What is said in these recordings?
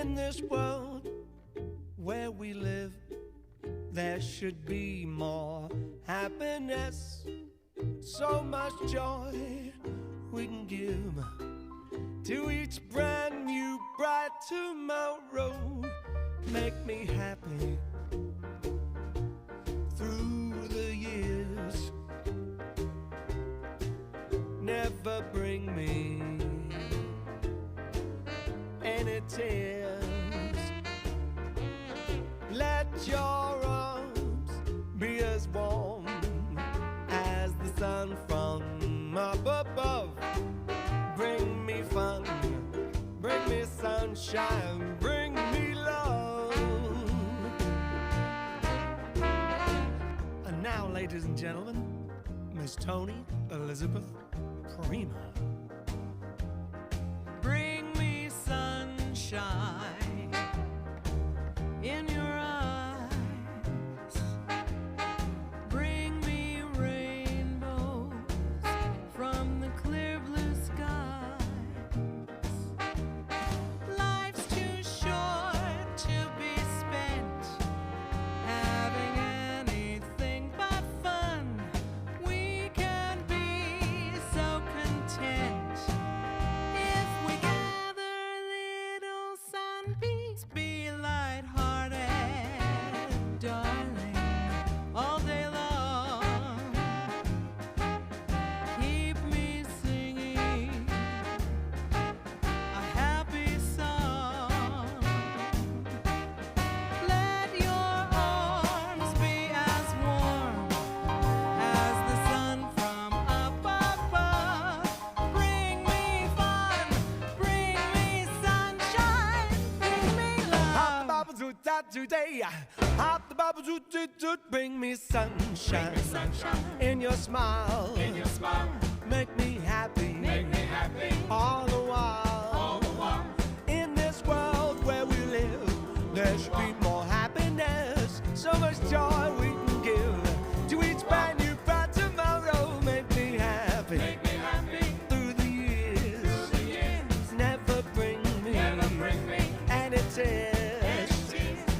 In this world where we live, there should be more happiness, so much joy we can give to each brand new bright tomorrow. Make me happy through the years, never bring me any tears. Let your arms be as warm as the sun from up above. Bring me fun, bring me sunshine, bring me love. And now, ladies and gentlemen, Miss Tony Elizabeth Prima. Bring me sunshine in your eyes. Bring me rainbows from the clear blue skies. Life's too short to be spent having anything but fun. We can be so content if we gather little sunbeams. Be lighthearted, darling, all day long. Keep me singing a happy song. Let your arms be as warm as the sun from up above. Bring me fun, bring me sunshine, bring me Hop the love. bubble toot that today. Hop the bubble toot toot toot. Bring me sunshine, in your smile. Make me happy, all the while. In this world where we live, there should be more happiness, so much joy we can give to each brand new bright tomorrow. Make me happy through the years, never bring me any tears.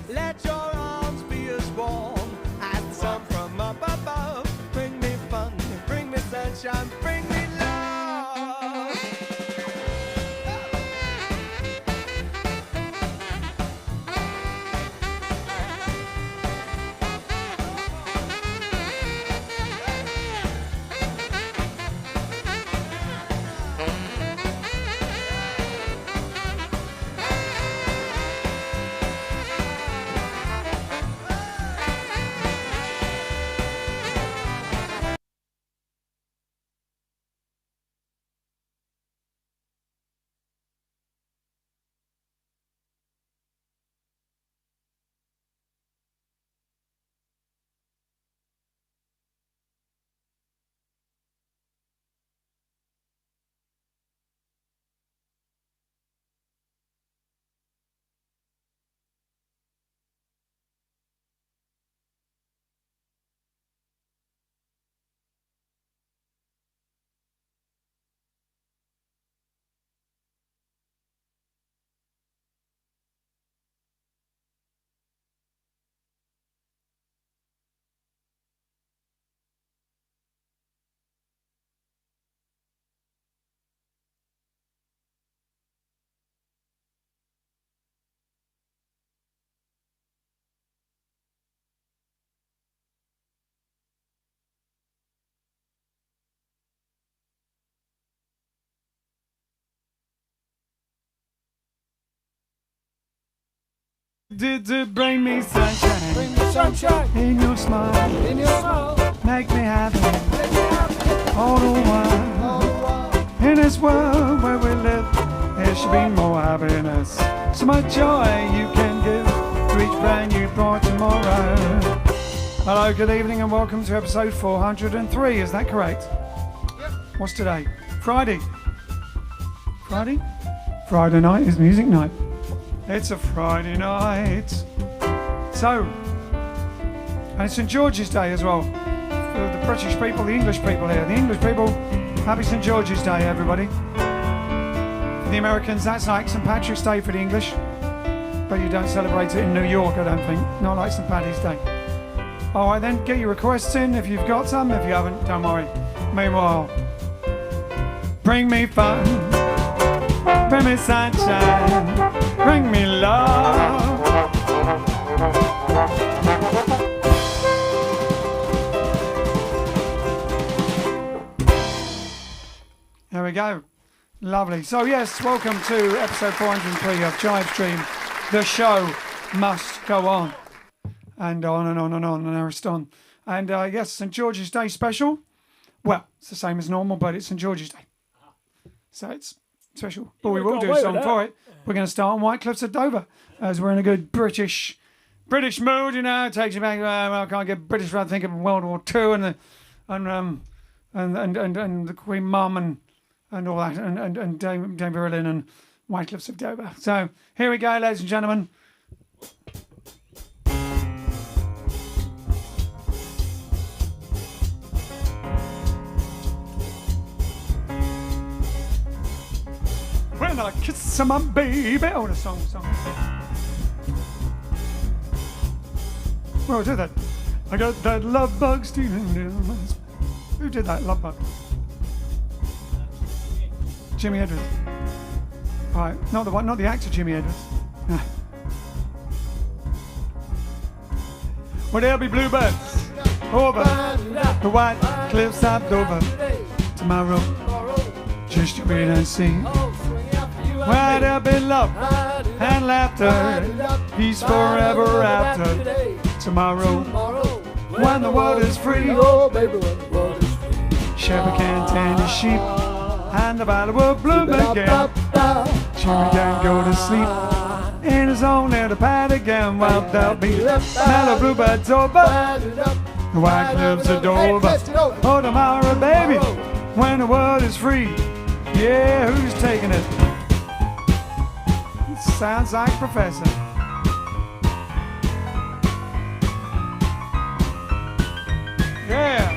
Let your arms be as warm as the sun from up above. Bring me fun, bring me sunshine, bring me love. Did bring me sunshine, in your smile, make me happy, all the while. In this world where we live, there should be more happiness, so much joy you can give to each brand new bright tomorrow. Hello, good evening and welcome to episode 403, is that correct? Yep. What's today? Friday? Friday night is music night. It's a Friday night. So, and it's St George's Day as well. For the British people, the English people here. The English people, happy St George's Day, everybody. For the Americans, that's like St Patrick's Day for the English. but you don't celebrate it in New York, I don't think. Not like St. Paddy's Day. All right, then, get your requests in if you've got some. If you haven't, don't worry. Meanwhile, bring me fun, bring me sunshine, bring me love. There we go. Lovely. So, yes, welcome to episode 403 of JiveStream. The show must go on. And on and on and on and Ariston. And yes, St. George's Day special. Well, it's the same as normal, but it's St. George's Day. So it's special. But we will do a song for it. We're going to start on White Cliffs of Dover, as we're in a good British mood, you know. It takes you back, I can't get British without thinking of World War II and the Queen Mum and all that, and Dame Verlin and White Cliffs of Dover. So here we go, ladies and gentlemen. When I kiss my baby. Oh, the song. Well, did that. I got that love bug stealing in my... Who did that love bug? Jimi Hendrix. Right, not the actor Jimi Hendrix. Well, there'll be bluebirds over the White Cliffs of Dover tomorrow. Just to wait and see. Where there'll be love and laughter, peace forever after. Tomorrow, when the world is free, shepherd can't tend his sheep, and the valley will bloom again. Jimmy can go to sleep in his own little pad again. Well, there'll be mellow bluebirds over the White Cliffs of Dover. Oh, tomorrow, baby, when the world is free. Yeah, who's taking it? Sounds like Professor. Yeah.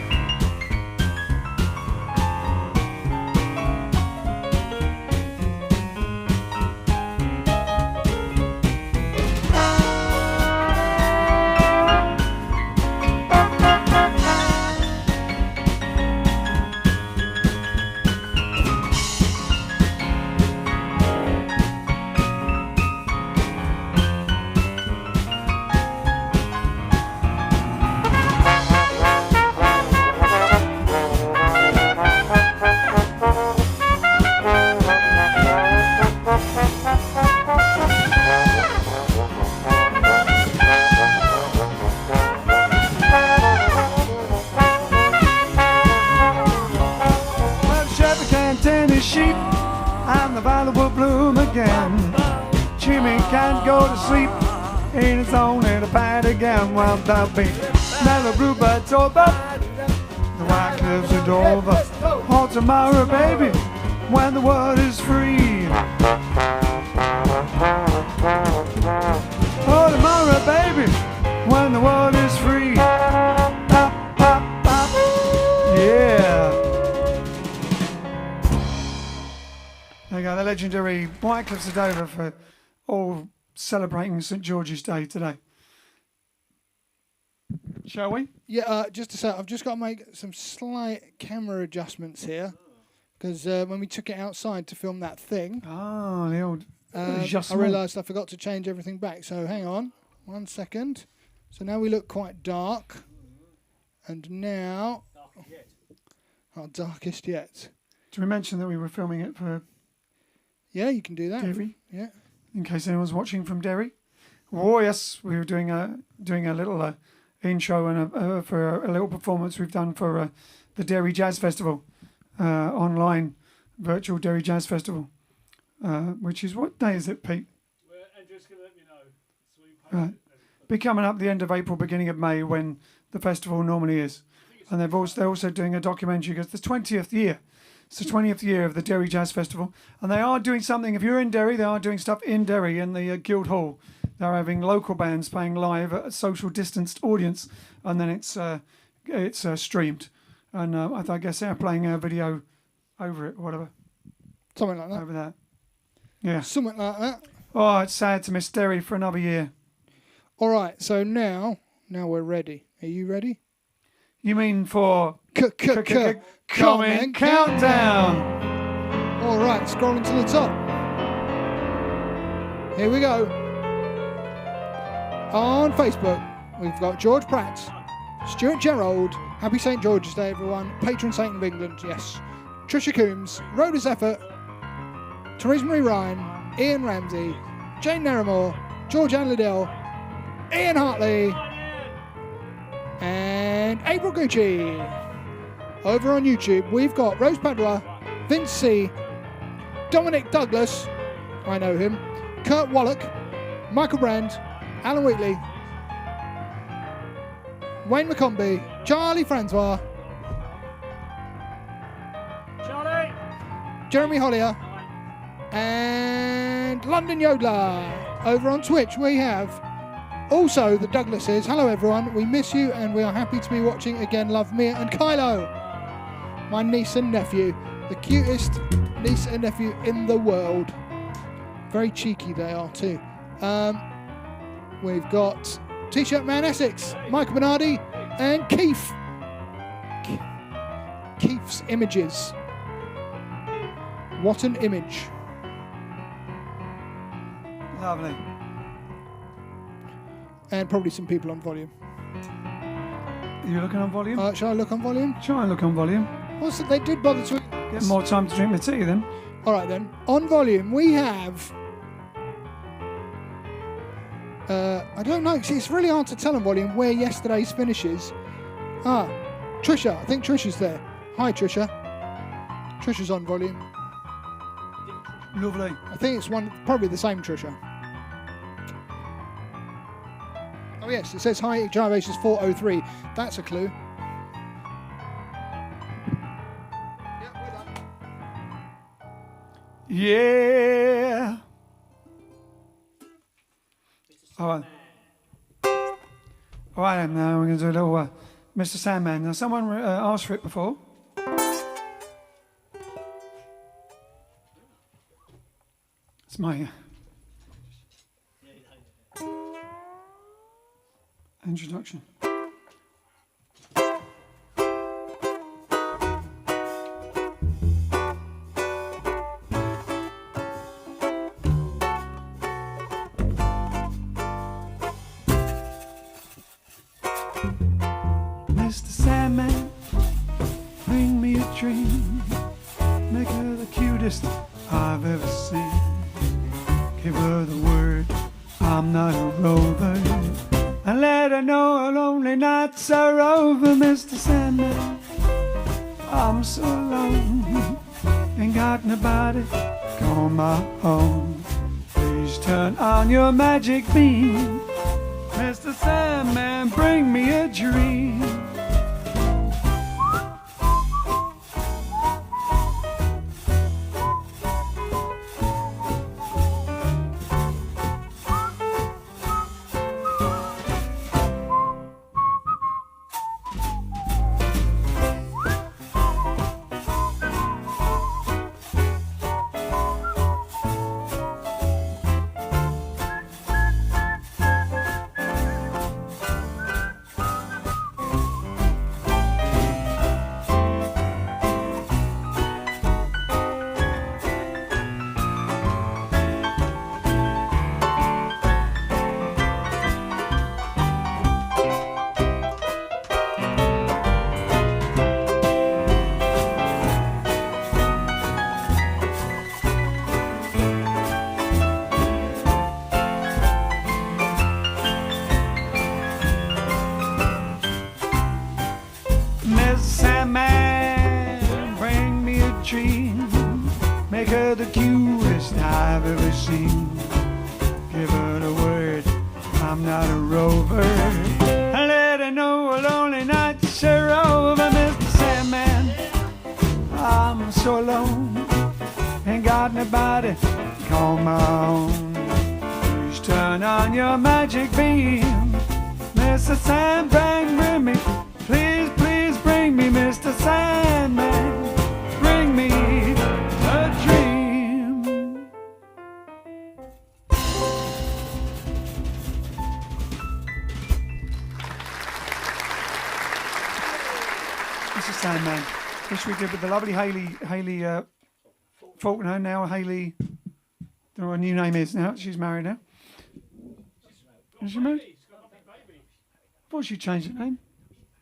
Well, there'll be mellow bluebirds over the White Cliffs of Dover. Oh, tomorrow, baby, when the world is free. Oh, tomorrow, baby, when the world is free. Pop, pop, pop. Yeah. There you go, the legendary White Cliffs of Dover for all celebrating St. George's Day today. Shall we? Yeah, just to say, I've just got to make some slight camera adjustments here because when we took it outside to film that thing, the old I realised I forgot to change everything back. So hang on 1 second. So now we look quite dark, and now darkest yet. Did we mention that we were filming it for? Yeah, you can do that. Derry. Yeah. In case anyone's watching from Derry. Oh yes, we were doing a little. Intro and for a little performance we've done for the Derry Jazz Festival, online virtual Derry Jazz Festival, which is, what day is it, Pete? And just going to let me know. Right. Be coming up the end of April, beginning of May, when the festival normally is. And they're also doing a documentary because it's the 20th year. It's the 20th year of the Derry Jazz Festival. And they are doing something, if you're in Derry, they are doing stuff in Derry in the Guildhall. They're having local bands playing live at a social distanced audience, and then it's streamed. And I guess they're playing a video over it or whatever. Something like that. Over that. Yeah. Something like that. Oh, it's sad to miss Derry for another year. All right, so now we're ready. Are you ready? You mean for Comment countdown? All right, scrolling to the top. Here we go. On Facebook, we've got George Pratt, Stuart Gerald, Happy St. George's Day, everyone. Patron saint of England, yes. Trisha Coombs, Rhoda's Effort, Theresa Marie Ryan, Ian Ramsey, Jane Naramore, George Ann Liddell, Ian Hartley, and April Gucci. Over on YouTube, we've got Rose Padua, Vince C, Dominic Douglas, I know him, Kurt Wallach, Michael Brand, Alan Wheatley, Wayne McCombie, Charlie Francois, Charlie! Jeremy Hollier, and London Yodeler. Over on Twitch, we have also the Douglases. Hello, everyone. We miss you, and we are happy to be watching again. Love, Mia and Kylo, my niece and nephew, the cutest niece and nephew in the world. Very cheeky they are too. We've got T-shirt Man Essex, Michael Bernardi, and Keith. Keith's images. What an image. Lovely. And probably some people on volume. Are you looking on volume? Shall I look on volume? Try and look on volume. Also, they did bother to... Get more time to drink my tea then. All right then. On volume, we have... I don't know. See, it's really hard to tell on volume where yesterday's finishes. Trisha. I think Trisha's there. Hi, Trisha. Trisha's on volume. Lovely. I think it's probably the same Trisha. Oh yes, it says hi, Jive Aces 403. That's a clue. Yep, we're done. Yeah. All right. All right, then, now we're going to do a little Mr. Sandman. Now, someone asked for it before. It's my introduction. Mr. Sandman, bring me a dream. Make her the cutest I've ever seen. Give her the word, I'm not a rover. And let her know her lonely nights are over, Mr. Sandman. I'm so alone, ain't got nobody to call my own. Please turn on your magic beam, Mr. Sandman, bring me a dream. Make her the cutest I've ever seen. Give her the word, I'm not a rover. And let her know her lonely nights are over, Mr. Sandman. I'm so alone, ain't got nobody to call my own. Please turn on your magic beam, Mr. Sandman, bring me. Please, please bring me, Mr. Sandman. Bring me a dream. Mr. Sandman, which we did with the lovely Hayley Faulkner. Now Hayley, don't know what her new name is now. She's married now. Is she married? I thought she changed her name.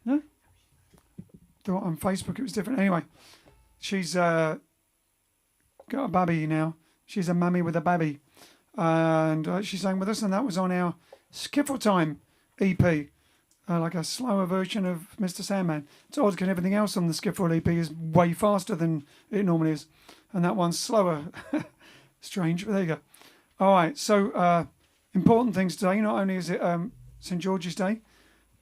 No? Thought on Facebook it was different. Anyway, she's got a baby now. She's a mummy with a baby. And she sang with us, and that was on our Skiffle Time EP. Like a slower version of Mr. Sandman. It's odd because everything else on the Skiffle EP is way faster than it normally is. And that one's slower. Strange, but there you go. All right, so important things today. Not only is it St. George's Day,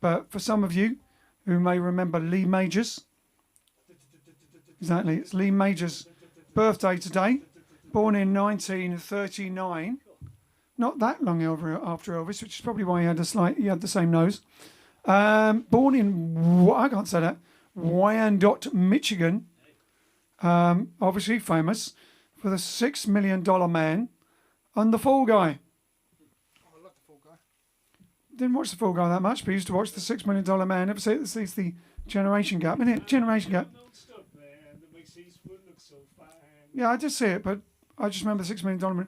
but for some of you who may remember Lee Majors. Exactly, it's Lee Majors' birthday today. Born in 1939. Not that long after Elvis, which is probably why he had the same nose. Born in, I can't say that, Wyandotte, Michigan. Obviously famous for the $6 Million Man and The Fall Guy. Oh, I love The Fall Guy. Didn't watch The Fall Guy that much, but used to watch the $6 Million Man. Ever see it? It's the generation gap, isn't it? Generation gap. Yeah, I just see it, but I just remember the $6 Million Man.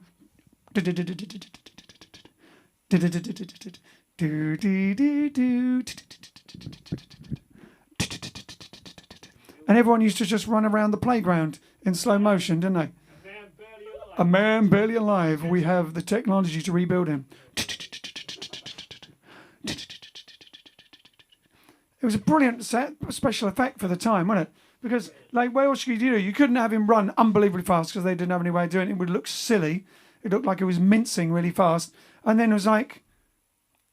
And everyone used to just run around the playground in slow motion, didn't they? A man barely alive. We have the technology to rebuild him. It was a brilliant special effect for the time, wasn't it? Because, like, what else could you do? You couldn't have him run unbelievably fast because they didn't have any way of doing it. It would look silly. It looked like it was mincing really fast. And then it was like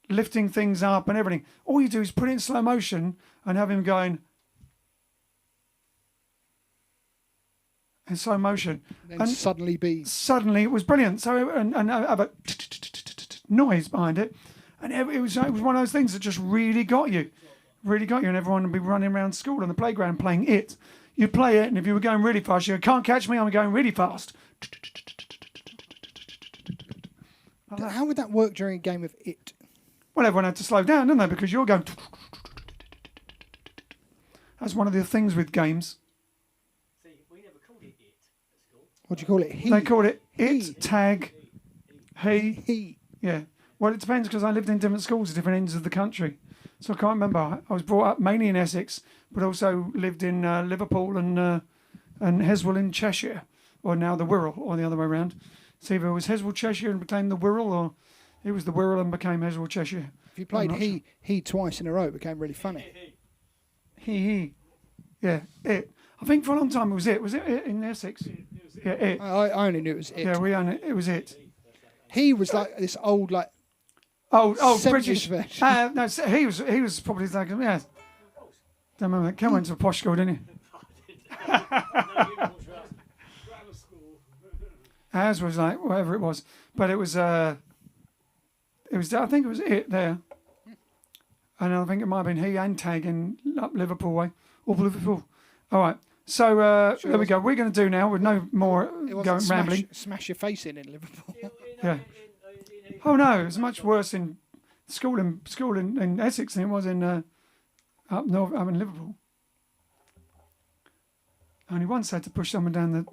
lifting things up and everything. All you do is put it in slow motion and have him going in slow motion. And suddenly it was brilliant. So and have a noise behind it, and it was one of those things that just really got you, and everyone would be running around school on the playground playing it. You play it, and if you were going really fast, you go, "Can't catch me! I'm going really fast." How would that work during a game of it? Well, everyone had to slow down, didn't they? Because you're going. That's one of the things with games. See, we never called it at school. What do you call it? He. They called it He. tag, He. Yeah. Well, it depends because I lived in different schools at different ends of the country. So I can't remember. I was brought up mainly in Essex, but also lived in Liverpool and Heswell in Cheshire, or now the Wirral, or the other way around. So either it was Heswell, Cheshire and became the Wirral, or it was the Wirral and became Heswell, Cheshire. If you played he twice in a row, it became really funny. He. Yeah, it. I think for a long time it was it. Was it in Essex? Yeah, it. I only knew it was it. Yeah, it was it. He was like this old, like, Oh, 70s British. version. No, he was probably like, yeah. Don't remember that. Ken went to a posh school, didn't he? Ours was like whatever it was, but it was. I think it was it there, and I think it might have been he and tag in up Liverpool way, or Liverpool. All right, so there we go. We're going to do now with no more going rambling. Smash your face in Liverpool. Yeah. Oh no, it was much worse in school in Essex than it was in up north, up in Liverpool. I only once had to push someone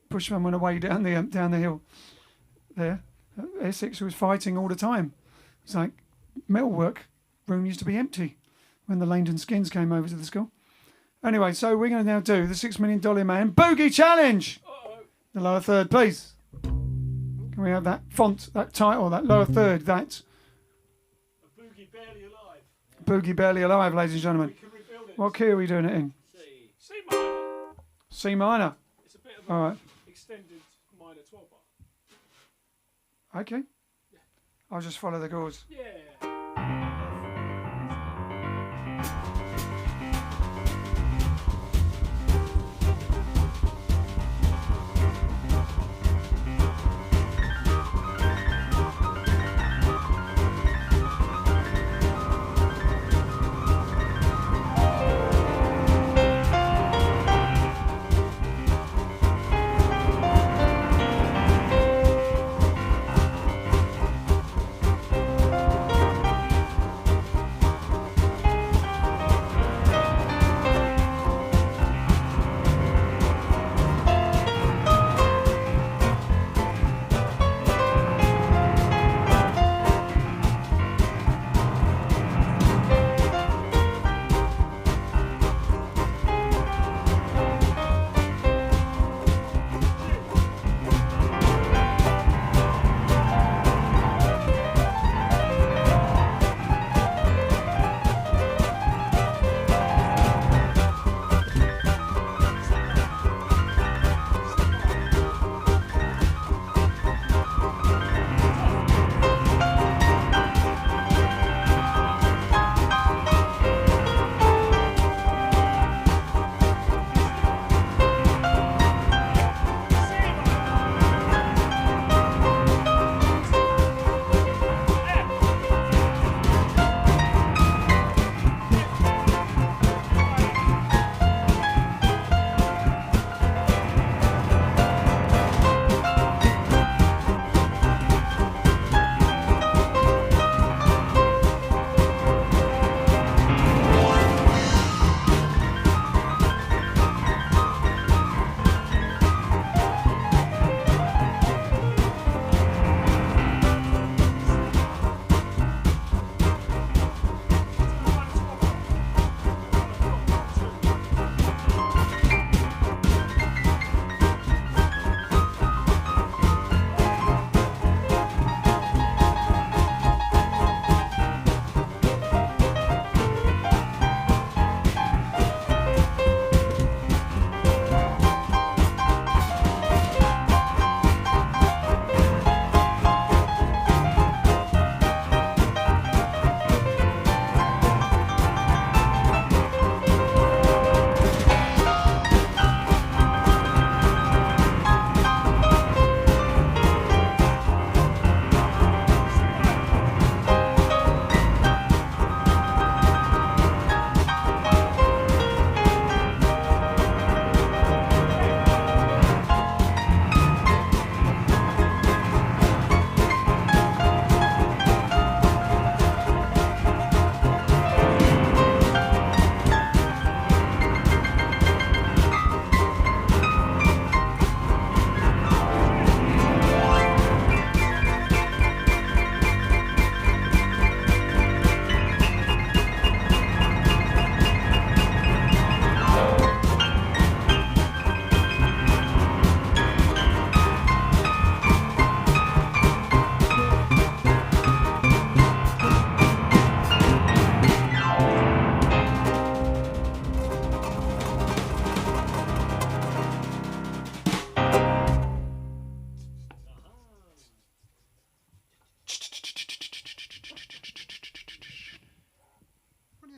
push someone away down the hill. There, Essex was fighting all the time. It's like metalwork room used to be empty when the Langdon Skins came over to the school. Anyway, so we're going to now do the $6 Million Man Boogie Challenge. The lower third, please. Can we have that font, that title, that lower third, that... A boogie barely alive. Boogie Barely Alive, ladies and gentlemen. We can rebuild it. What key are we doing it in? C minor. C minor. It's a bit of All right. extended minor 12 bar. Okay. I'll just follow the chords. Yeah.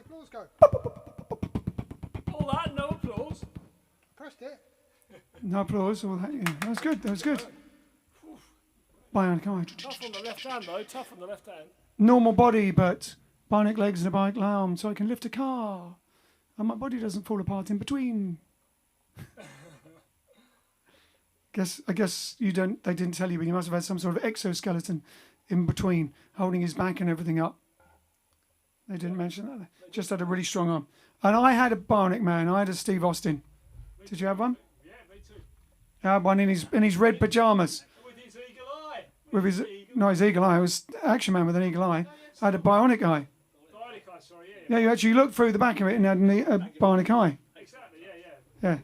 applause go? All that, no applause. Pressed it. No applause. All that. Yeah, that was good. That was good. Bionic eye. Tough on the left hand, though. Tough on the left hand. Normal body, but bionic legs and a bionic arm, so I can lift a car, and my body doesn't fall apart in between. I guess you don't. They didn't tell you, but you must have had some sort of exoskeleton in between, holding his back and everything up. They didn't mention that. Just had a really strong arm. And I had a bionic man. I had a Steve Austin. Did you have one? Yeah, me too. I had one in his red pajamas. With his eagle eye. With his eagle eye. I was Action Man with an eagle eye. I had a bionic eye. Bionic eye, sorry, Yeah, you actually looked through the back of it and had a bionic eye. Exactly, yeah. Yeah.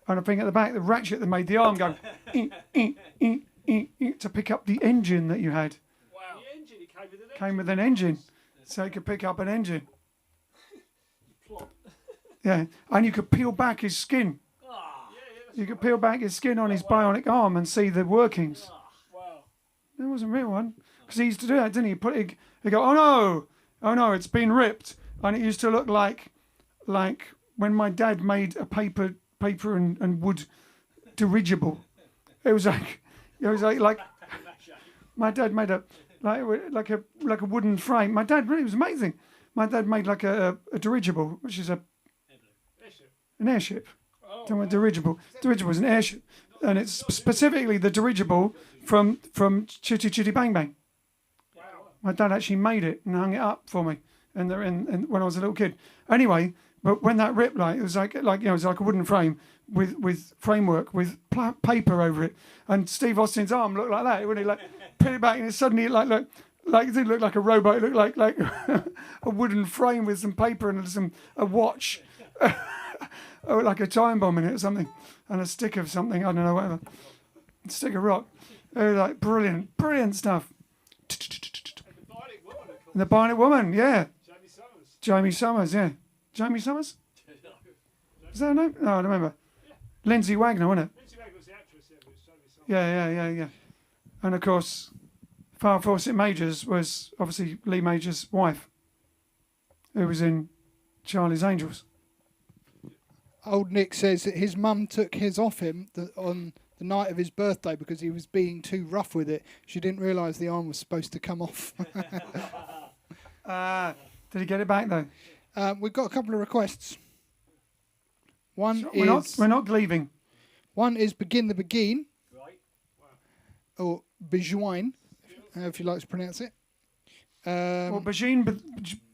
And I think at the back, the ratchet that made the arm go to pick up the engine that you had. Wow. The engine, it came with an Came with an engine, so it could pick up an engine. plot. Yeah, and you could peel back his skin. You could peel back his skin on his bionic arm and see the workings. Wow. There wasn't a real one, because he used to do that, didn't he? He'd go, oh no, it's been ripped, and it used to look like when my dad made a paper and wood dirigible. It was like my dad made a wooden frame. My dad really was amazing. My dad made like a dirigible, which is an airship. Don't want dirigible. Dirigible is an airship, and it's specifically the dirigible from Chitty Chitty Bang Bang. Wow. My dad actually made it and hung it up for me, and when I was a little kid. Anyway, but when that ripped, it was like it was like a wooden frame with framework with paper over it, and Steve Austin's arm looked like that. When he put it back, and suddenly it it didn't look like a robot. It looked like a wooden frame with some paper and a watch, or like a time bomb in it or something, and a stick of something. I don't know, whatever. A stick of rock. It was like brilliant stuff. The Bionic Woman, yeah. Jamie Summers, yeah. Jamie Summers? Is that her name? No, I don't remember. Lindsay Wagner, wasn't it? Lindsay Wagner was the actress, yeah, but it was Jamie Summers. Yeah. And of course, Farrah Fawcett Majors was obviously Lee Majors' wife, who was in Charlie's Angels. Old Nick says that his mum took his off him on the night of his birthday because he was being too rough with it. She didn't realise the arm was supposed to come off. Did he get it back though? We've got a couple of requests. We're not leaving. One is Begin the Begin, Right. or Bejoin, if you like to pronounce it. Well, Bajine the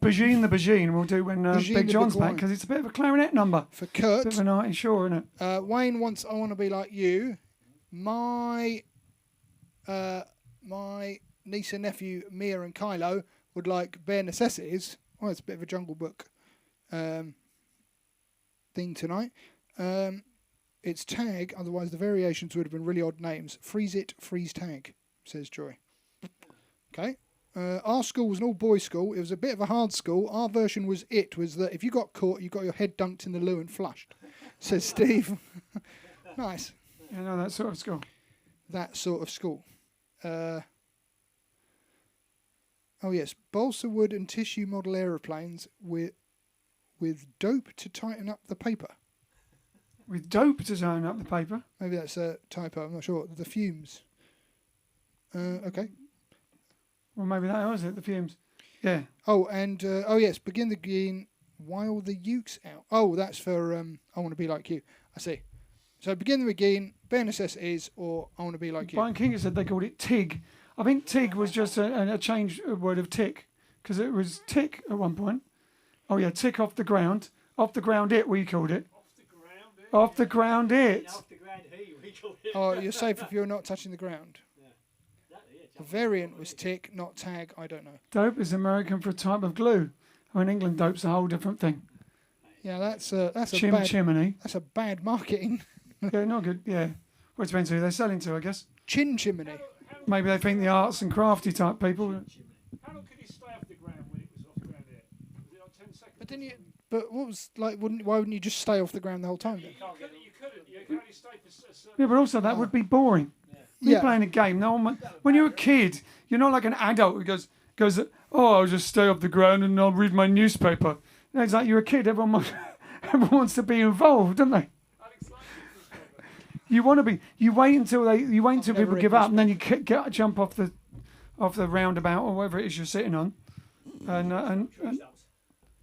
Bajine we'll do when Bajine Big the John's back, Beguine. because it's a bit of a clarinet number. For Kurt, Bit of an arty shore, isn't it? Wayne wants I Want to Be Like You. My niece and nephew, Mia and Kylo, would like Bare Necessities. Well, it's a bit of a Jungle Book thing tonight. It's Tag, otherwise the variations would have been really odd names. Freeze It, Freeze Tag, says Joy. Okay. Our school was an all-boys school. It was a bit of a hard school. Our version was that if you got caught, you got your head dunked in the loo and flushed, says Steve. Nice. Yeah, no, that sort of school. That sort of school. Oh yes, balsa wood and tissue model aeroplanes with dope to tighten up the paper. With dope to tighten up the paper. Maybe that's a typo. I'm not sure. The fumes. Okay. Well, maybe that was it. The fumes. Yeah. Oh, and yes, Begin the Begin while the uke's out. Oh, that's for I Want to Be Like You. I see. So Begin the Begin, Bare Necessities, or I Want to Be Like You. Brian King said they called it TIG. I think TIG was just a change word of tick, because it was tick at one point. Oh yeah, tick off the ground. Off the ground it, we called it. Off the ground it. Off the ground he, we called it. Oh, you're safe if you're not touching the ground. The variant was tick, not tag. I don't know. Dope is American for a type of glue. Oh, in England, dope's a whole different thing. Yeah, that's a bad Chimney. That's a bad marketing. Yeah, not good. Yeah. Well, it depends who they're selling to, I guess. Chimney. Maybe they think the arts and crafty type people. How long could he stay off the ground when it was off the ground here? Was it like 10 seconds? But didn't you? But what was like? Why wouldn't you just stay off the ground the whole time then? You couldn't. You could only stay for a certain... Yeah, but also that would be boring. You're playing a game. No one. When you're a kid, you're not like an adult who goes. Oh, I'll just stay off the ground and I'll read my newspaper. No, it's like you're a kid. Everyone wants to be involved, don't they? You want to be. You wait until people give up, and then you jump off the roundabout or whatever it is you're sitting on, and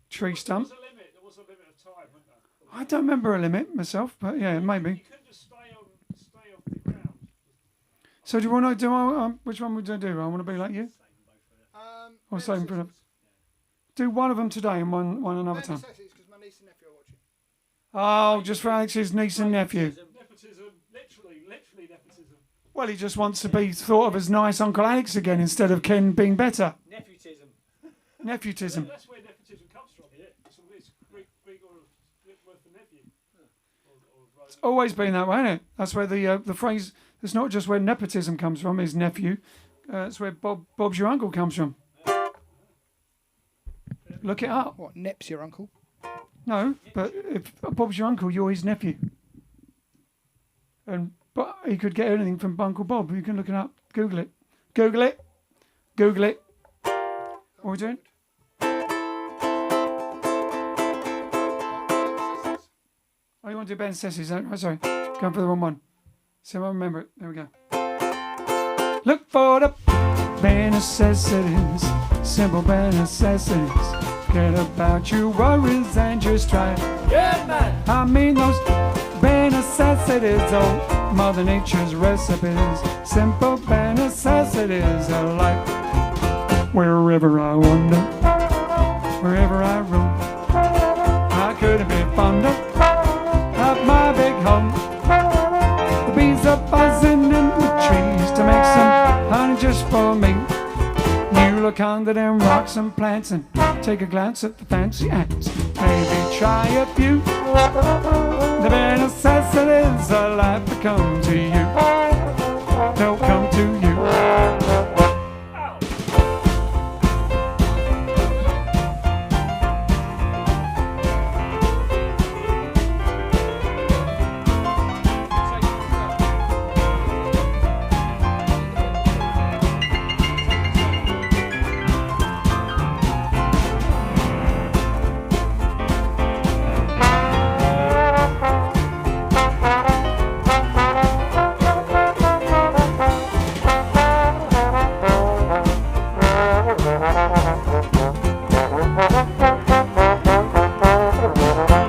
tree stump. There was a limit of time, wasn't there? I don't remember a limit myself, but yeah, maybe. You couldn't just stay off the ground. So do you want to do? Which one would I do? I want to be like you, or same for do one of them today and one another time. Because my niece and nephew are watching. Oh, just for Alex's niece and nephew. Nepotism, literally nepotism. Well, he just wants to be thought of as nice Uncle Alex again instead of Ken being better. Nephewtism. That's where nepotism comes from. Yeah, it's Greek or word for nephew. It's always been that way, hasn't it? That's where the phrase. It's not just where nepotism comes from. His nephew. It's where Bob's your uncle comes from. Look it up. What, Nep's your uncle? No, but if Bob's your uncle, you're his nephew. But he could get anything from Uncle Bob. You can look it up. Google it. Google it. Google it. What are we doing? Oh, you want to do Ben Sessions? Oh, sorry. Going for the wrong one. So I remember it. There we go. Look for the bare necessities. Simple bare necessities. Forget about your worries and just try. Yeah, man. I mean those bare necessities, oh, Mother Nature's recipes. Simple bare necessities of life. Wherever I wander, wherever I roam, I couldn't be fonder of my big home. The bees are buzzing in the trees to make some honey just for me. You look under them rocks and plants and take a glance at the fancy ants. Maybe try a few. The bare necessities of life that come to you. They'll come to you.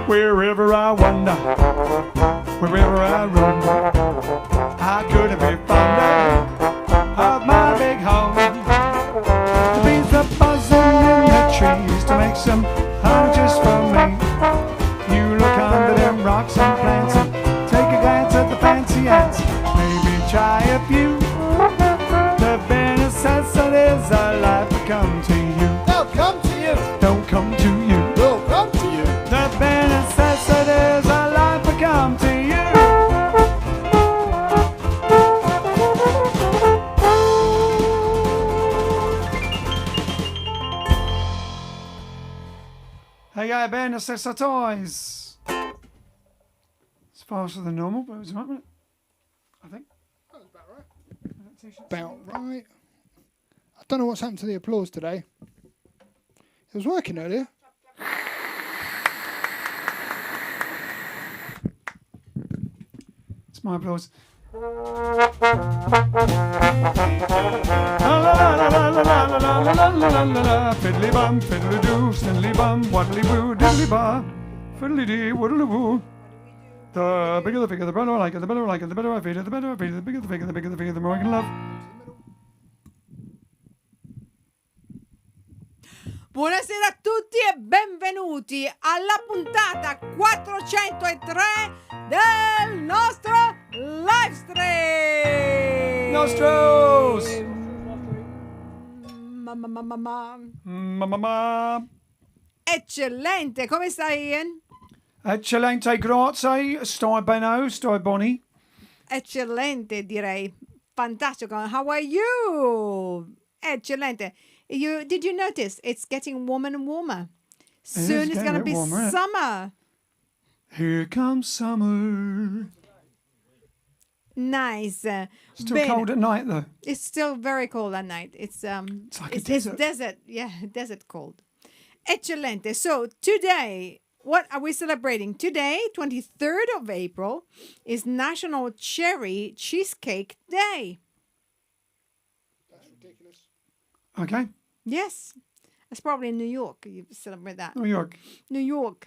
Wherever I wander, wherever I roam, I couldn't be fonder of my big home. The bees are buzzing in the trees to make some honey just for me. You look under them rocks and plants and take a glance at the fancy ants. Maybe try a few. The bare necessities of life will come to you. They'll come to you. Don't come to you. They'll come to you. The bare necessities of life will come to you. Hey, yeah, bare necessities. It's faster than normal, but it was right, wasn't it? I think. That was about right. About right. I don't know what's happened to the applause today. It was working earlier. It's my applause. Fiddly bum, fiddly doo, fiddly bum, waddly boo, diddly ba, fiddly dee, waddly boo. The bigger the figure, the better I like it, the better I like it, the better I feed it, the better I feed it, the bigger the figure, the bigger the figure, the more I can love. Buonasera a tutti e benvenuti alla puntata 403 del nostro live stream. Nostros! Mamma. Eccellente, come stai Ian? Eccellente, grazie, stai bene, stai boni. Eccellente direi, fantastico. How are you? Eccellente. Did you notice it's getting warmer and warmer? Soon it's going to be warmer, summer. Here comes summer. Nice. Still cold at night though. It's still very cold at night. It's like a it's desert. desert. Yeah, desert cold. Excelente. So today, what are we celebrating? Today, 23rd of April, is National Cherry Cheesecake Day. That's ridiculous. Okay, Yes. That's probably in New York. You celebrate that. New York. New York.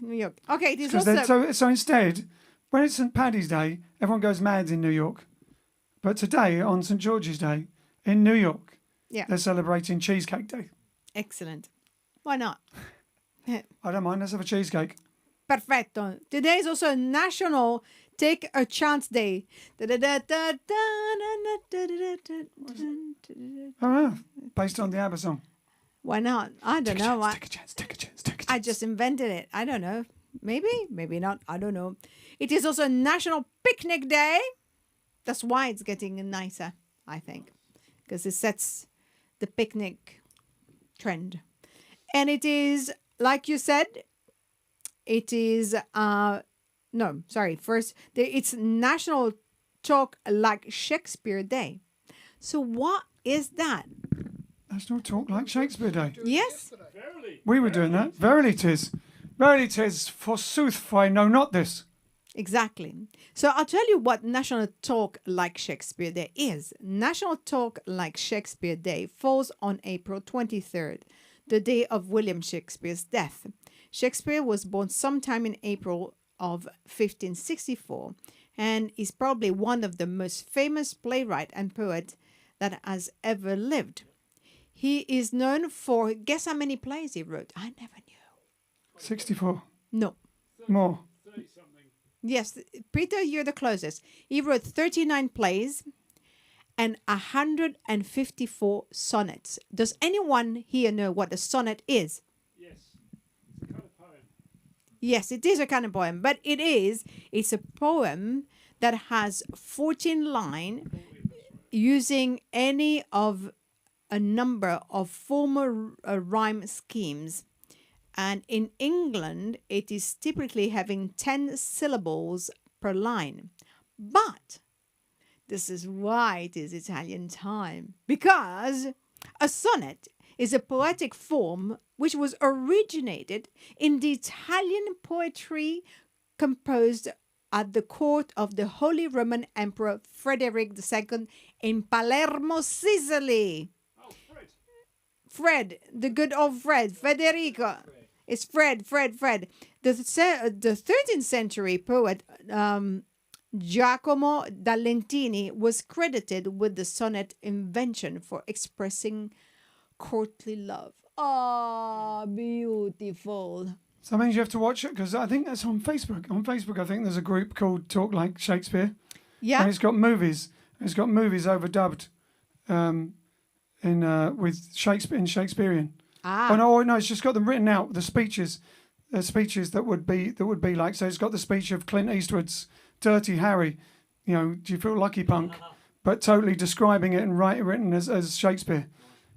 Okay, it is Because also... so instead, when it's St. Paddy's Day, everyone goes mad in New York. But today, on St. George's Day, in New York, Yeah. they're celebrating Cheesecake Day. Excellent. Why not? I don't mind. Let's have a cheesecake. Perfetto. Today is also National Take a Chance Day. Oh, based on the ABBA song. Why not? I don't know. Take a chance, take a chance, take a chance. I just invented it. I don't know. Maybe, maybe not. I don't know. It is also National Picnic Day. That's why it's getting nicer, I think, because it sets the picnic trend. And it is, like you said, it is, no, sorry. First, it's National Talk Like Shakespeare Day. So what is that? National Talk Like Shakespeare Day. Yes? Verily. We were doing that. Verily 'tis. Verily 'tis. Forsooth, for I know not this. Exactly. So I'll tell you what National Talk Like Shakespeare Day is. National Talk Like Shakespeare Day falls on April 23rd, the day of William Shakespeare's death. Shakespeare was born sometime in April of 1564 and is probably one of the most famous playwright and poet that has ever lived. He is known for, guess how many plays he wrote? I never knew. 64. No. More. 30 something. Yes, Peter, you're the closest. He wrote 39 plays and 154 sonnets. Does anyone here know what a sonnet is? Yes. It's a kind of poem. Yes, it is a kind of poem, but it's a poem that has 14 lines using any of a number of former rhyme schemes. And in England, it is typically having 10 syllables per line. But this is why it is Italian time. Because a sonnet is a poetic form which was originated in the Italian poetry composed at the court of the Holy Roman Emperor Frederick II in Palermo, Sicily. Oh, Fred. Fred, the good old Fred, Federico. It's Fred. The 13th century poet Giacomo da Lentini was credited with the sonnet invention for expressing courtly love. Ah, beautiful. So that means you have to watch it because I think that's on Facebook. On Facebook, I think there's a group called Talk Like Shakespeare. Yeah. And it's got movies. It's got movies overdubbed with Shakespeare in Shakespearean. Ah. Oh no, it's just got them written out. The speeches that would be like. So it's got the speech of Clint Eastwood's Dirty Harry. You know, do you feel lucky, punk? But totally describing it and written as Shakespeare.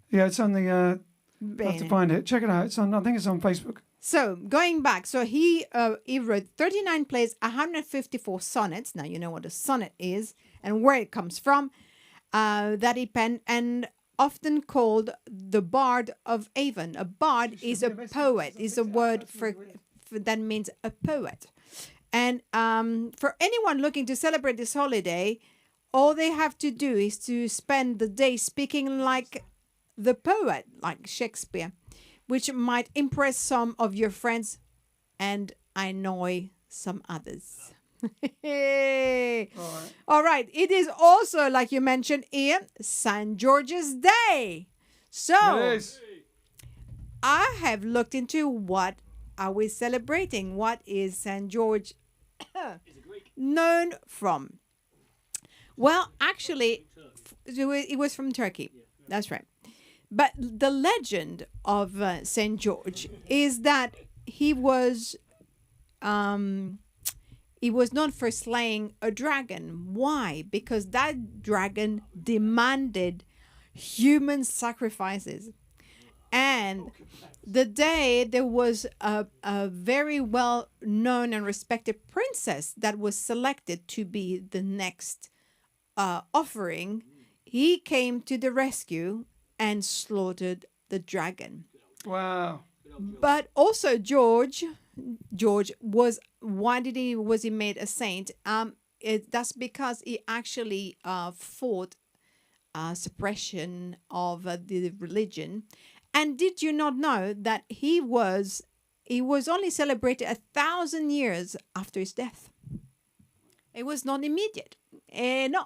Yeah, it's on the. I'll have to find it. Check it out. It's on. I think it's on Facebook. So going back, so he wrote 39 plays, 154 sonnets. Now you know what a sonnet is and where it comes from. That he penned and often called the Bard of Avon. A bard is a poet. Is a word for that means a poet. And for anyone looking to celebrate this holiday, all they have to do is to spend the day speaking like the poet, like Shakespeare, which might impress some of your friends and annoy some others. All right. It is also, like you mentioned, Ian, St. George's Day. So It is. I have looked into what are we celebrating. What is St. George known from? Well, actually, it was from Turkey. That's right. But the legend of St. George is that he was known for slaying a dragon. Why? Because that dragon demanded human sacrifices. And the day there was a very well known and respected princess that was selected to be the next offering, he came to the rescue and slaughtered the dragon. Wow. But also George was, why did he was he made a saint? That's because he actually fought suppression of the religion. And did you not know that he was only celebrated 1,000 years after his death? It was not immediate. No,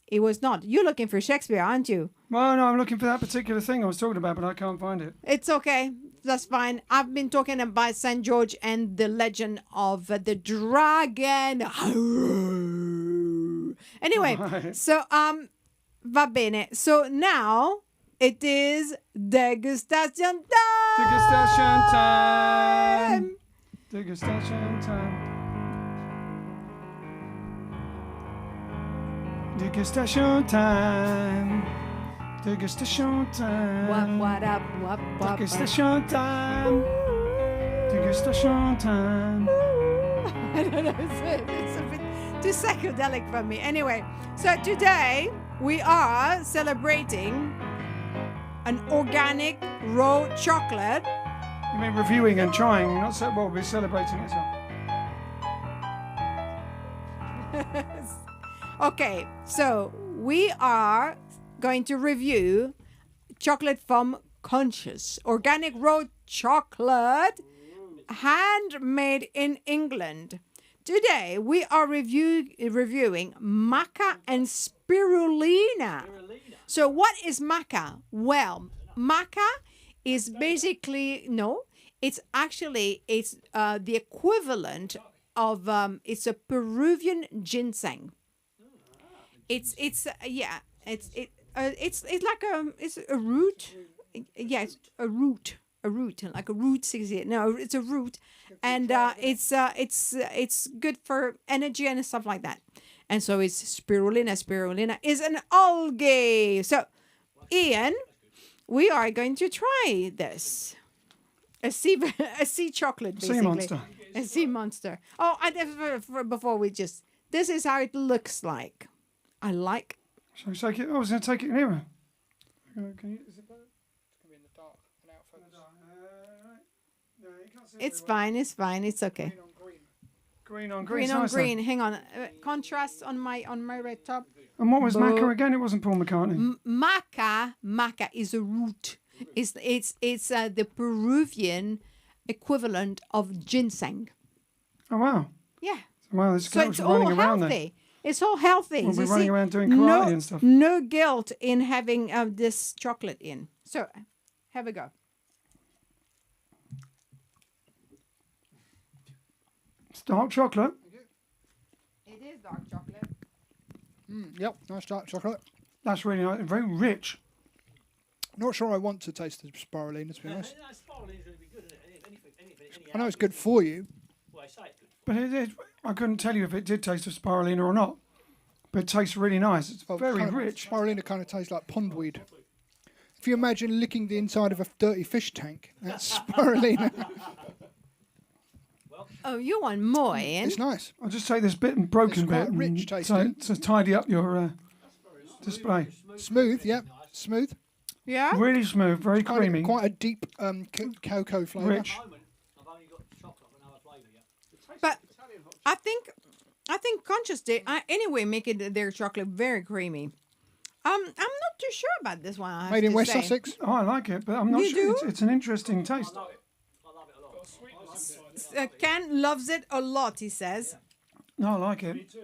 it was not. You're looking for Shakespeare, aren't you? Well, no, I'm looking for that particular thing I was talking about, but I can't find it. It's okay. That's fine. I've been talking about St. George and the legend of the dragon. Anyway, Right. so va bene. So now it is degustation time. Degustation time. Degustation time. Degustation time. Degustation time. What up? What? Degustation time. Degustation time. I don't know. It's a bit too psychedelic for me. Anyway, so today we are celebrating an organic raw chocolate. You mean reviewing and trying, not so well, we're celebrating it. So. Okay, so we are going to review chocolate from Conscious, organic raw chocolate, handmade in England. Today we are reviewing maca and spirulina. So what is maca? Well, maca is basically it's the equivalent of it's a Peruvian ginseng. It's like a root. Yeah, it's a root, like a root. No, it's a root, and it's good for energy and stuff like that. And so it's spirulina. Spirulina is an algae. So, Ian, we are going to try this. A sea chocolate, basically. Sea monster. A sea monster. Oh, before we just, this is how it looks like. I like. Shall we take it? I was going to take it nearer. Can you, is it better? It's going to be in the dark and out of focus. No, you can't see It's very well. fine. It's fine. It's okay. Green on green. Green it's on nice, though. green. Hang on. Contrast on my red top. And what was Bo- Macca again? It wasn't Paul McCartney. Maca is a root. It's the Peruvian equivalent of ginseng. Oh, wow. Yeah. Wow, this So girl's it's all running around there. healthy. It's all healthy. We'll be You running see, around doing karate and stuff. No guilt in having this chocolate in. So, have a go. It's dark chocolate. It is dark chocolate. Yep, nice dark chocolate. That's really nice. Very rich. Not sure I want to taste the spirulina, to be honest. Spirulina's going to be good, isn't it? Anything, I know it's good for you. Well, I say it's good. But I couldn't tell you if it did taste of spirulina or not. But it tastes really nice. It's Well, very kind of- rich. Spirulina kind of tastes like pondweed. If you imagine licking the inside of a dirty fish tank, that's spirulina. Oh, you want more, Ian? It's nice. I'll just take this bit and broken It's quite bit rich and tasting. to tidy up your display. Smooth, yep. Smooth. Yeah. Really smooth, very Kind creamy, of, quite a deep cocoa flavour. rich. I've only got chocolate with no flavour yet. But I think Conscious Day anyway make their chocolate very creamy. I'm not too sure about this one. I have Made in to West say. Sussex. Oh, I like it, but I'm not You sure. do? It's an interesting taste. I love it a lot. Ken loves it a lot. He says, No, I like it.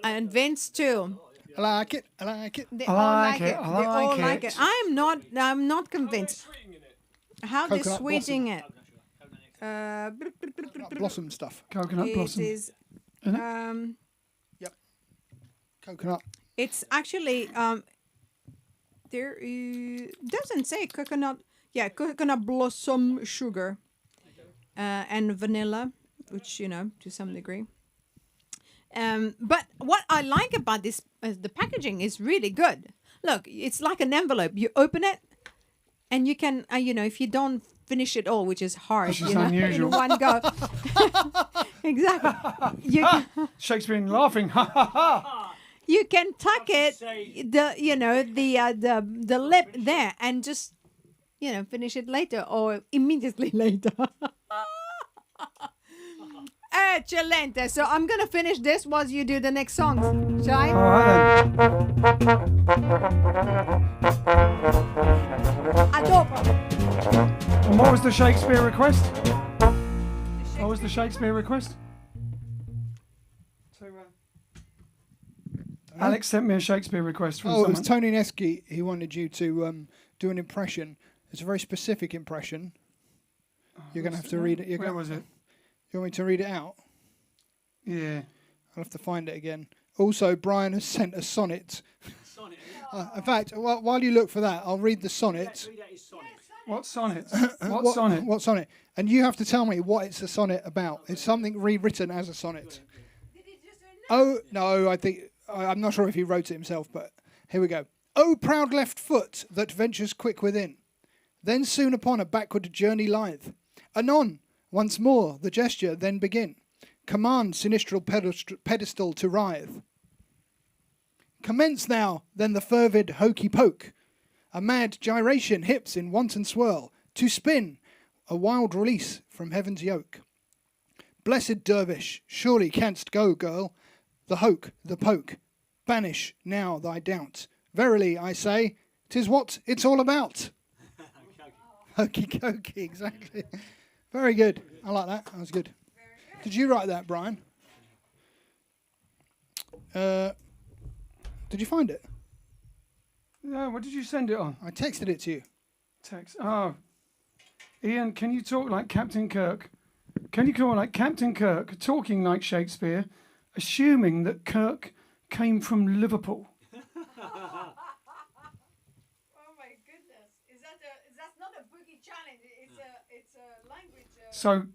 and Vince too. I like it. I like it. They I all like like it, it. I They all like like it. it. I'm not convinced. How they Coconut sweetening it? Blossom stuff. Coconut It blossom. is. Isn't it? Yep. Coconut. It's actually there doesn't say coconut. Yeah, coconut blossom sugar and vanilla, which to some degree. But what I like about this, the packaging is really good. Look, it's like an envelope. You open it, and you can, if you don't finish it all, which is hard, Which is unusual. in one go. Exactly. You can, Shakespeare laughing. Ha ha ha. you can tuck it, say- the lip there, and just, finish it later or immediately later. Excelente. So I'm going to finish this while you do the next song. Shall I? All right Adopo. then. And what was the Shakespeare request? What was the Shakespeare request? So, Alex sent me a Shakespeare request from Oh, it was someone. Tony Nesky. He wanted you to do an impression. It's a very specific impression. You're going to have to read it. Where was it? You want me to read it out? Yeah. I'll have to find it again. Also, Brian has sent a sonnet. Sonnet. In fact, while you look for that, I'll read the sonnet. Read out his sonnet. What sonnet? What sonnet? What sonnet? And you have to tell me what it's a sonnet about. It's something rewritten as a sonnet. Oh, no, I'm not sure if he wrote it himself, but here we go. Oh, proud left foot that ventures quick within, then soon upon a backward journey lithe. Anon, once more, the gesture then begin. Command sinistral pedestal to writhe. Commence now, then the fervid hokey poke. A mad gyration hips in wanton swirl. To spin, a wild release from heaven's yoke. Blessed dervish, surely canst go, girl. The hoke, the poke. Banish now thy doubt. Verily, I say, 'tis what it's all about. Hokey cokey, exactly. Very good. I like that. That was good. Did you write that, Brian? Did you find it? Yeah, what did you send it on? I texted it to you. Text. Oh. Ian, can you talk like Captain Kirk? Can you talk like Captain Kirk, talking like Shakespeare, assuming that Kirk came from Liverpool? Oh my goodness! That's not a boogie challenge? It's a language So, challenge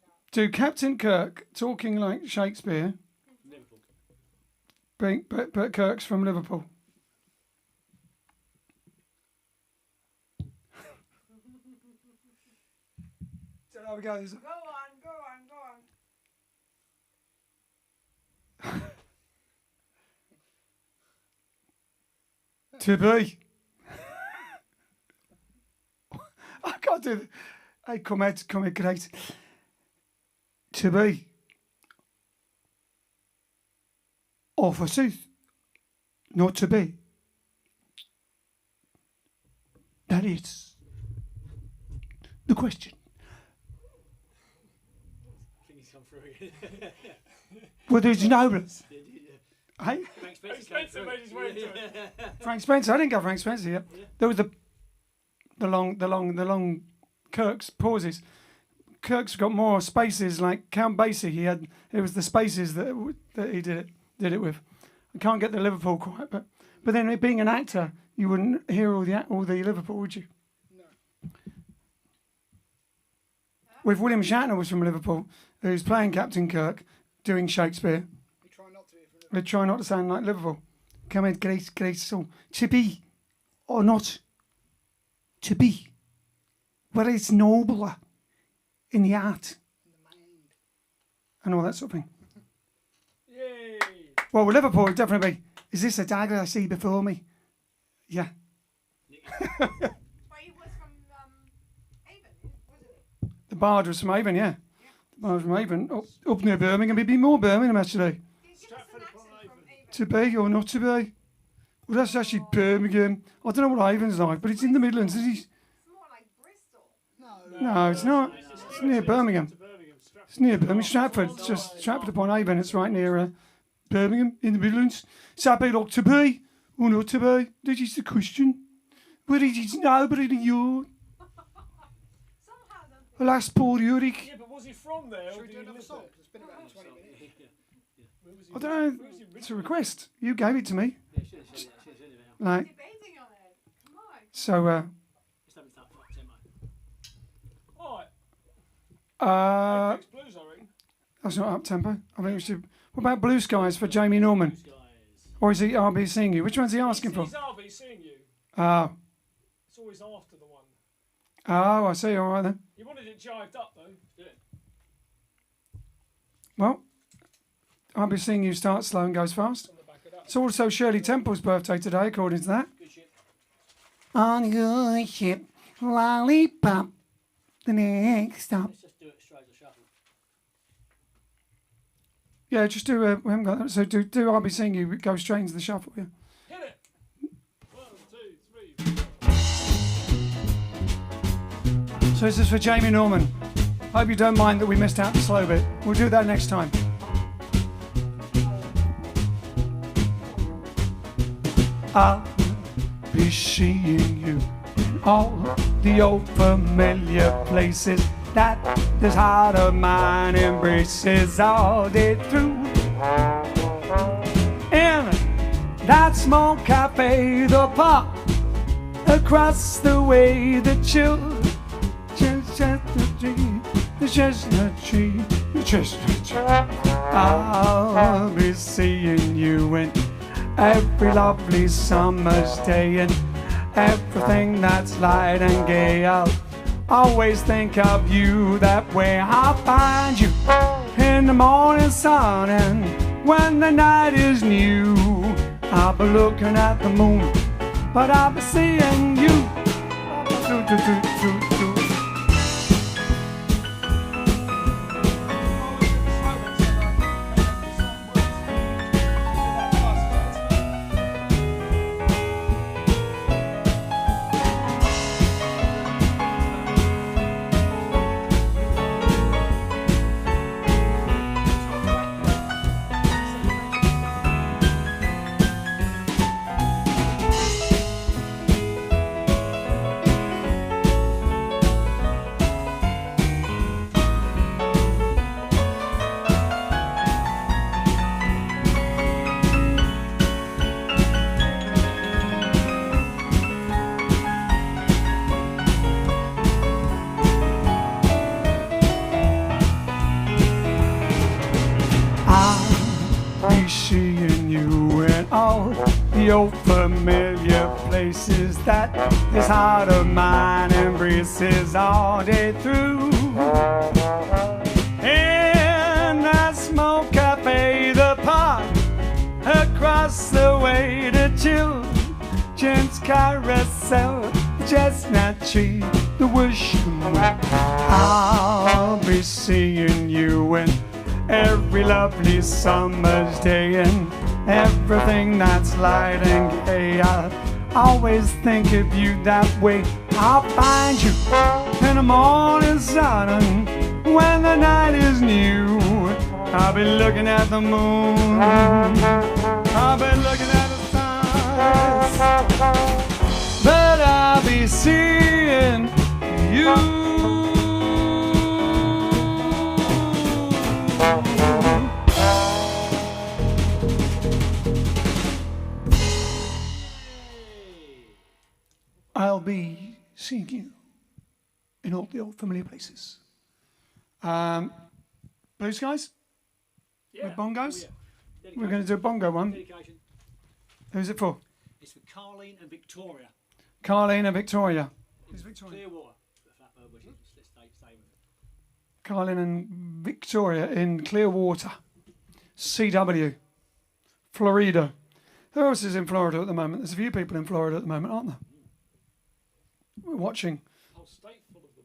now. do Captain Kirk talking like Shakespeare, Liverpool. but Kirk's from Liverpool? So there we go. Go on. To be. I can't do it. Hey, come here, great. To be. Or forsooth, not to be. That is the question. I think he's come through again. Well, there's no. Hey, Frank Spencer Spencer made his way into it. Frank Spencer. I didn't go Frank Spencer yet. There was the long Kirk's pauses. Kirk's got more spaces like Count Basie. It was the spaces that he did it with. I can't get the Liverpool quite, but then being an actor, you wouldn't hear all the Liverpool, would you? No. With William Shatner was from Liverpool, who's playing Captain Kirk, doing Shakespeare. They try not to sound like Liverpool. Come in, great soul. To be or not to be. Where it's nobler in the art. And all that sort of thing. Yay! Well, with Liverpool, it'd definitely be, is this a dagger I see before me? Yeah. But he was from Avon, wasn't it? The Bard was from Avon, yeah. The Bard was from Avon. Up near Birmingham. Maybe more Birmingham, actually. Give us an accent from Avon. To be or not to be? Well, that's actually Birmingham. I don't know what Avon's like, but it's in the Midlands. It's more like Bristol. No, it's not. It's near Birmingham. To Birmingham, Stratford. It's near Birmingham. Stratford. It's just Stratford upon Avon. It's right near Birmingham in the Midlands. So be like to be or not to be? That is the question. Where it is nobody in you. Somehow don't Alas, poor Ulrich. Yeah, but was he from there? Or did he live there? It's been about 20 minutes. Where was he I don't know. It's a request. You gave it to me. Like, debating on it. My so, Just having that fuck tempo. Alright, uh, Blues, I reckon. that's not up tempo. I think we should. What about Blue Skies for Jamie Norman? Guys. Or is he RB seeing you? Which one's he asking for? He's RV seeing you. Oh, It's always after the one. I see. All right then. He wanted it jived up though. Yeah. Well, RB seeing you starts slow and goes fast. On the back of that. It's also Shirley Temple's birthday today, according to that. Good shit. On your ship, Lollipop. The next stop. Let's just do it straight as a shuffle. Yeah, just do. We haven't got that. So do. I'll be seeing you. Go straight into the shuffle. Yeah. Hit it. 1, 2, 3. So this is for Jamie Norman. Hope you don't mind that we missed out the slow bit. We'll do that next time. I'll be seeing you in all the old familiar places that this heart of mine embraces all day through. In that small cafe, the park, across the way, the chestnut tree, the chestnut tree, the chestnut tree. I'll be seeing you in every lovely summer's day and everything that's light and gay. I'll always think of you that way. I'll find you in the morning sun, and when the night is new, I'll be looking at the moon, but I'll be seeing you. Seeing you in all the old familiar places that this heart of mine embraces all day through. In that small cafe, the park, across the way, the children's carousel, the chestnut tree, the wishing well. I'll be seeing you in every lovely summer's day and everything that's light and gay. I always think of you that way. I'll find you in the morning sun, and when the night is new, I'll be looking at the moon, I'll be looking at the stars, but I'll be seeing you. I'll be seeing you in all the old familiar places. Blue Skies? Yeah. With bongos? Oh, yeah. We're going to do a bongo one. Dedication. Who's it for? It's for Carleen and Victoria. Carleen and Victoria. Who's Victoria? Clearwater. The fat bird wishes. Let's stay with it. Carleen and Victoria in Clearwater. CW. Florida. Who else is in Florida at the moment? There's a few people in Florida at the moment, aren't there? We're watching. Whole state full of them.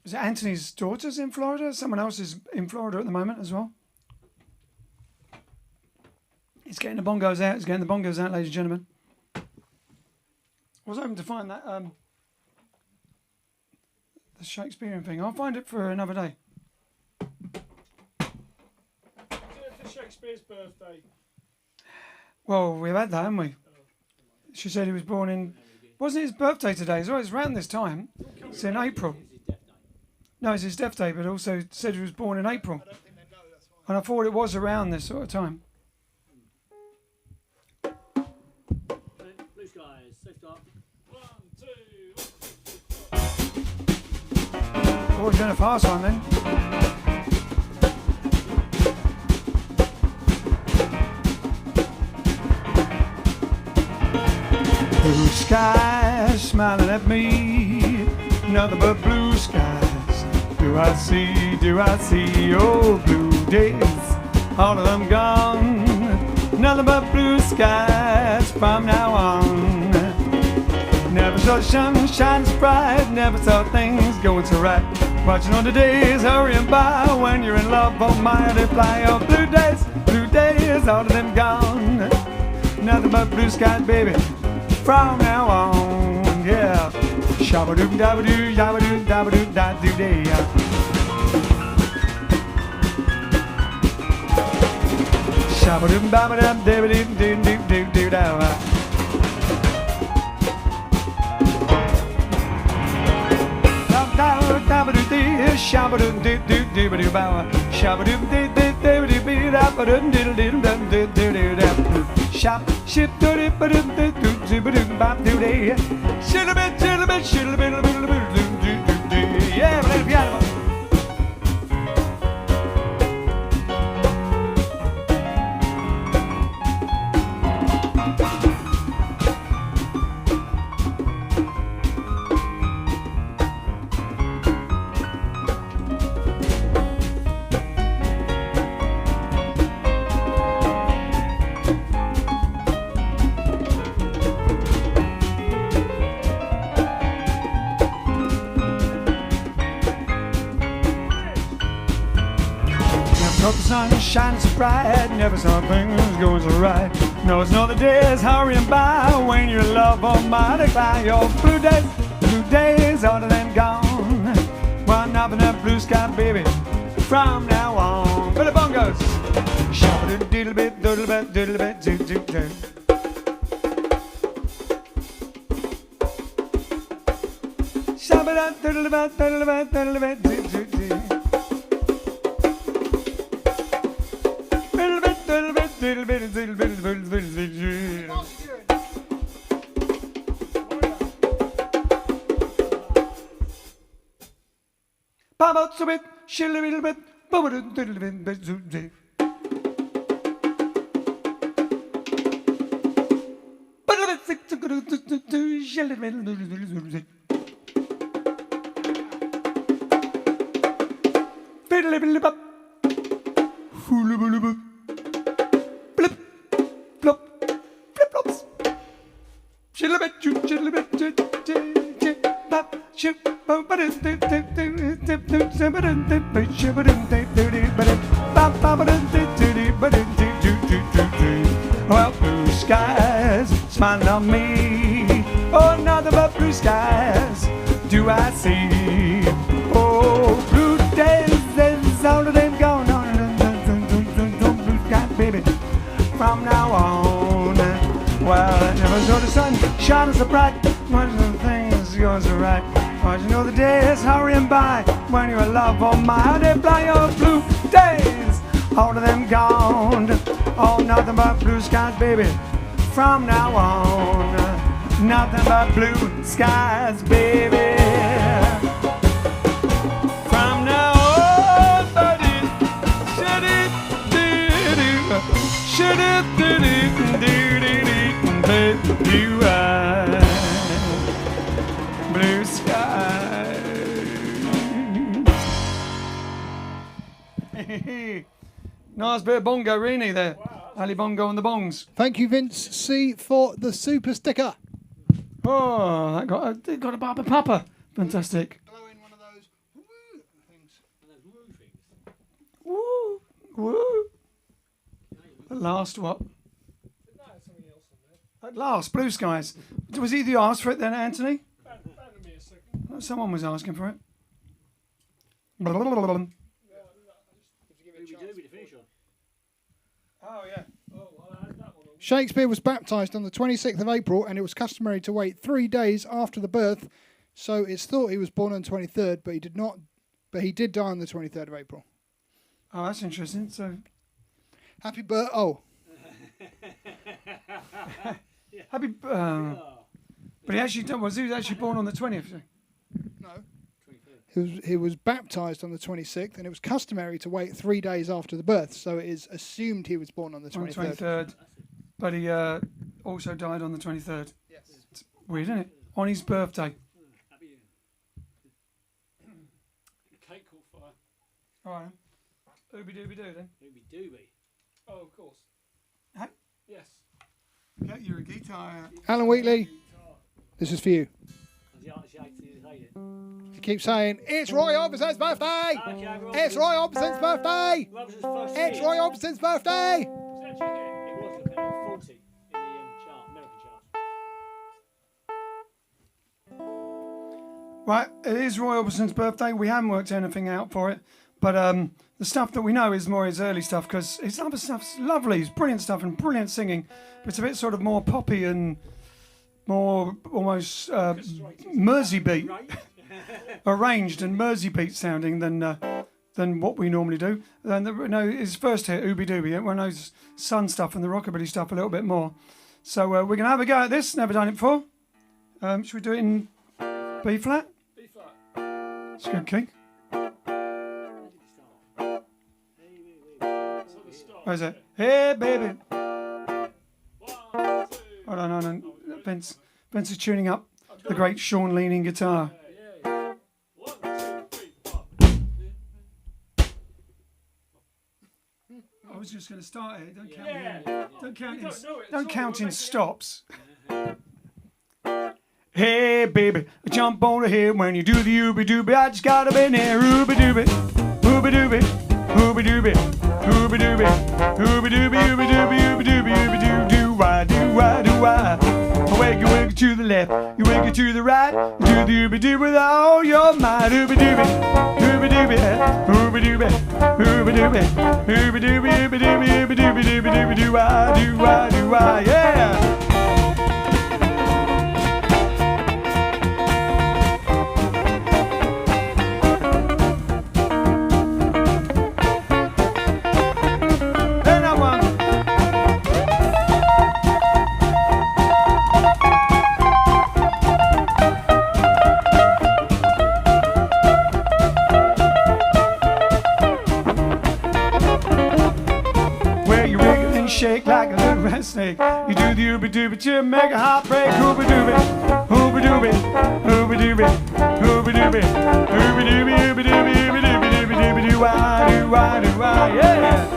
Is it Anthony's daughter's in Florida? Someone else is in Florida at the moment as well. He's getting the bongos out. He's getting the bongos out, ladies and gentlemen. I was hoping to find that the Shakespearean thing. I'll find it for another day. Is it for Shakespeare's birthday? Well, we've had that, haven't we? She said he was born in... Wasn't it his birthday today as well? It's around this time. It's in April. No, it's his death day, but also said he was born in April. And I thought it was around this sort of time. Blue Skies. Safe start. 1, 2. Oh, we're doing a fast one then. Blue skies smiling at me, nothing but blue skies. Do I see, oh blue days, all of them gone. Nothing but blue skies from now on. Never saw the sun shine so bright, never saw things going so right. Watching all the days hurrying by, when you're in love, oh my, they fly. Oh, blue days, all of them gone. Nothing but blue skies, baby, from now on, yeah. Shabba-doo, dabba-doo, yabba-doo, dabba-doo, da-doo-day. Shabba-doo, babba-doo, dabba-doo, doo-doo-doo-doo-da. Shabba-doo-doo-doo-doo-doo-bow. Shabba-doo-doo-doo-doo-doo-doo-doo-doo-doo-doo-doo. Shop, ship, do-doo-ba-doo-doo-doo-doo-doo-doo-doo-doo. Shillabit, shillabit, shillabit, do-do-do-do. Yeah, play the piano. Saw the sun shining so bright, never saw things going so right. No, it's not the days hurrying by, when you're in love, oh my, they fly. Your blue days, all of them gone. Well, nothing but blue sky, baby, from now on. Billy Bongos. Shabba-doo-diddle-bit, doodle-bit, doodle-bit, doo-doo-doo. Shabba-doo, doodle-bit, doodle-bit, doodle-bit, doo-doo-doo. Bit, shill a little bit, well, blue skies smiling on me. Oh, nothing but blue skies do I see. Oh, blue days, all of them gone on. Blue skies, baby, from now on. Well, I never saw the sun shining so bright, watching the things going so right. Watching all the days hurrying by, when you're in love, oh my, how they fly. Your blue days, all of them gone. Oh, nothing but blue skies, baby, from now on. Nothing but blue skies, baby, from now on, buddy. Blue eyes, blue skies. Nice bit of bongo, Rini there. Ali Bongo and the Bongs. Thank you, Vince C, for the super sticker. Oh, it got a Baba Papa. Fantastic. Blowing one of those woo things. Woo, woo. At last, what? At last, blue skies. Was he the asked for it then, Anthony? Someone was asking for it. Oh, yeah. Shakespeare was baptised on the 26th of April, and it was customary to wait 3 days after the birth, so it's thought he was born on the 23rd, but he did not. But he did die on the 23rd of April. Oh, that's interesting. So, happy birth! Oh, happy. But he actually was. He was actually born on the 20th. no. He was baptised on the 26th, and it was customary to wait 3 days after the birth, so it is assumed he was born on the 23rd. On the 23rd. But he also died on the 23rd. Yes. It's weird, isn't it? On his birthday. Cake caught fire. All right. Ooby dooby doo then. Ooby dooby. Oh, of course. Hey? Yes. Get your guitar out. Alan Wheatley, This is for you. She hates it. She keeps saying, it's Roy Orbison's birthday! Okay, It's Roy Orbison's birthday! Robinson's first It's hit. Roy Orbison's birthday! It was looking at 40 in the chart, American chart. Right, it is Roy Orbison's birthday. We haven't worked anything out for it, but the stuff that we know is more his early stuff because his other stuff's lovely. It's brilliant stuff and brilliant singing, but it's a bit sort of more poppy and more almost Mersey beat, arranged and Mersey beat sounding than what we normally do. And his first hit, Ooby Dooby, one of those Sun stuff and the rockabilly stuff a little bit more. So we're going to have a go at this. Never done it before. Should we do it in B flat? B flat. It's a good key. Where's it? Hey, baby. 1, 2. Hold on. Vince is tuning up the great Sean leaning guitar. 1, 2, 3, 4. I was just going to start it. Don't count Yeah. Don't count in stops. Hey, baby, jump on the head when you do the ooby dooby. I just gotta be there, ooby dooby, ooby dooby, ooby dooby, ooby dooby, ooby dooby, ooby dooby, ooby dooby, ooby doo doo why, do why, do why. Wiggle to the left, you wiggle to the right, you do the ooby dooby with all your might, ooby dooby, ooby dooby, ooby dooby, ooby dooby, ooby dooby, ooby dooby, ooby dooby, dooby dooby, do why, do why, do why, yeah. Shake like a little red snake. You do the ooby dooby to make a heartbreak. Ooby dooby, ooby dooby, ooby dooby, ooby dooby, ooby dooby, ooby dooby, ooby dooby, dooby dooby doo why, do why, do why, yeah.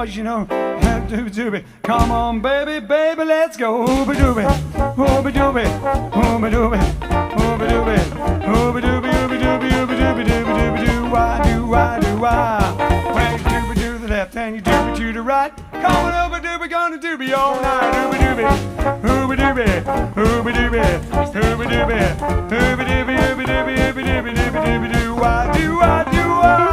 You know, dooby dooby. Come on, baby, baby, let's go. Ooby dooby, ooby dooby, ooby dooby, ooby dooby, ooby dooby, ooby dooby, ooby dooby, dooby dooby doo why, do why, do why. When you dooby to the left and you dooby to the right, come on over, dooby, gonna dooby all night. Ooby dooby, ooby dooby, ooby dooby, ooby dooby, ooby dooby, ooby dooby, ooby dooby, dooby dooby doo why, do why, do why.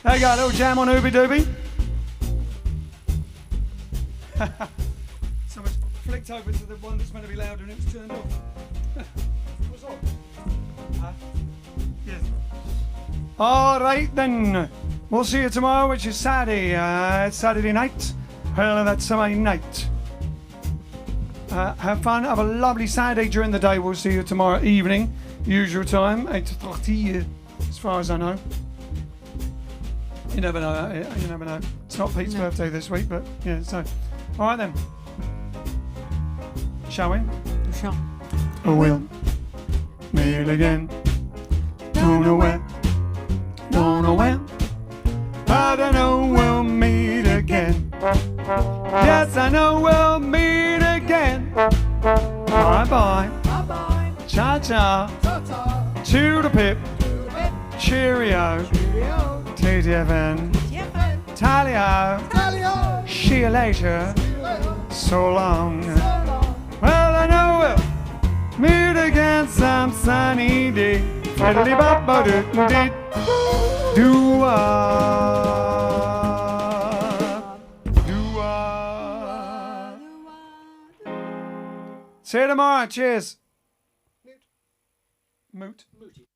There you go, a little jam on Ooby Dooby. Someone's flicked over to the one that's meant to be louder and it was turned off. What's on? Yes. All right then. We'll see you tomorrow, which is Saturday. It's Saturday night. Well, that's Sunday night. Have fun. Have a lovely Saturday during the day. We'll see you tomorrow evening. Usual time, 8:30. As far as I know. You never know. You never know. It's not Pete's birthday this week, but yeah. So, all right then. Shall we? Sure. Oh, we'll meet again. Don't know where. Don't know when. I don't know we'll meet again. Yes, I know we'll meet again. Bye bye. Bye bye. Cha cha. Ta-ta. To the pip. Cheerio. Cheerio. TTFN. Talio. Talio. See you later. See you later. So long. So long. Well, I know we'll meet again some sunny day. Fiddly bop ba doo dee. Do See you tomorrow. Cheers. Moot. Mooty.